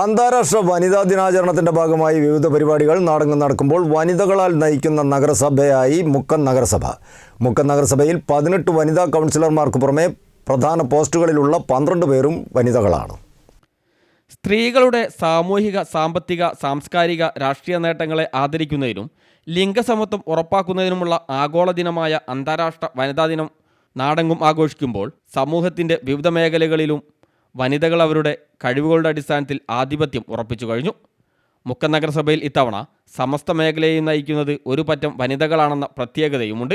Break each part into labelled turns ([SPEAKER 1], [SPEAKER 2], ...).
[SPEAKER 1] അന്താരാഷ്ട്ര വനിതാ ദിനാചരണത്തിന്റെ ഭാഗമായി വിവിധ പരിപാടികൾ നാടെങ്ങും നടക്കുമ്പോൾ വനിതകളാൽ നയിക്കുന്ന നഗരസഭയായി മുക്കം നഗരസഭ. മുക്കം നഗരസഭയിൽ 18 വനിതാ കൗൺസിലർമാർക്ക് പുറമെ പ്രധാന പോസ്റ്റുകളിലുള്ള 12 പേരും വനിതകളാണ്.
[SPEAKER 2] സ്ത്രീകളുടെ സാമൂഹിക, സാമ്പത്തിക, സാംസ്കാരിക, രാഷ്ട്രീയ നേട്ടങ്ങളെ ആദരിക്കുന്നതിനും ലിംഗസമത്വം ഉറപ്പാക്കുന്നതിനുമുള്ള ആഗോള ദിനമായ അന്താരാഷ്ട്ര വനിതാ ദിനം നാടെങ്ങും ആഘോഷിക്കുമ്പോൾ സമൂഹത്തിൻ്റെ വിവിധ മേഖലകളിലും വനിതകൾ അവരുടെ കഴിവുകളുടെ അടിസ്ഥാനത്തിൽ ആധിപത്യം ഉറപ്പിച്ചു കഴിഞ്ഞു. മുക്കം നഗരസഭയിൽ ഇത്തവണ സമസ്ത മേഖലയെയും നയിക്കുന്നത് ഒരു പറ്റം വനിതകളാണെന്ന പ്രത്യേകതയുമുണ്ട്.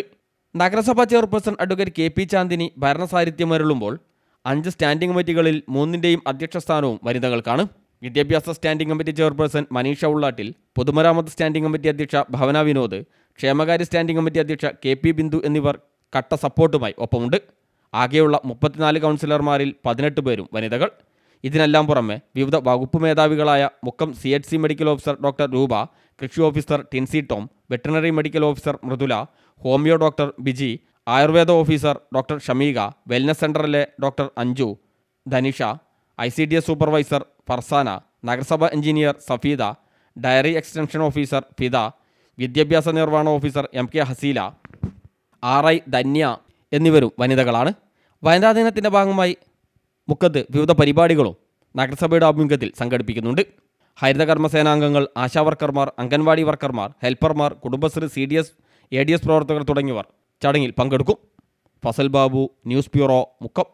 [SPEAKER 2] നഗരസഭാ ചെയർപേഴ്സൺ അഡ്വക്കേറ്റ് കെ.പി. ചാന്ദിനി ഭരണസാരഥ്യമരുളുമ്പോൾ 5 സ്റ്റാൻഡിംഗ് കമ്മിറ്റികളിൽ 3ൻ്റെയും അധ്യക്ഷ സ്ഥാനവും വനിതകൾക്കാണ്. വിദ്യാഭ്യാസ standing committee chairperson Manisha Ullattil, പൊതുമരാമത്ത് സ്റ്റാൻഡിംഗ് കമ്മിറ്റി അധ്യക്ഷ ഭവന വിനോദ്, ക്ഷേമകാര്യ സ്റ്റാൻഡിംഗ് കമ്മിറ്റി അധ്യക്ഷ കെ.പി. ബിന്ദു എന്നിവർ കട്ട സപ്പോർട്ടുമായി ഒപ്പമുണ്ട്. ആകെയുള്ള 34 കൗൺസിലർമാരിൽ 18 പേരും വനിതകൾ. ഇതിനെല്ലാം പുറമെ വിവിധ വകുപ്പ് മേധാവികളായ Mukkam CHC medical officer doctor Roopa, കൃഷി officer Tincy Tom, veterinary medical officer Mridula, homeo doctor Biji, Ayurveda officer doctor Shameeka, wellness സെൻ്ററിലെ doctor Anju, Dhanisha, ICDS supervisor Farsana, നഗരസഭ engineer Safeeda, dairy extension officer Fida, വിദ്യാഭ്യാസ നിർവഹണ officer MK Haseela, RI Dhanya എന്നിവരും വനിതകളാണ്. വനിതാ ദിനത്തിൻ്റെ ഭാഗമായി മുക്കത്ത് വിവിധ പരിപാടികളും നഗരസഭയുടെ ആഭിമുഖ്യത്തിൽ സംഘടിപ്പിക്കുന്നുണ്ട്. ഹരിതകർമ്മസേനാംഗങ്ങൾ, ആശാവർക്കർമാർ, അംഗൻവാടി വർക്കർമാർ, ഹെൽപ്പർമാർ, കുടുംബശ്രീ CDS ADS പ്രവർത്തകർ തുടങ്ങിയവർ ചടങ്ങിൽ പങ്കെടുക്കും. Fasal Babu, news bureau, Mukkam.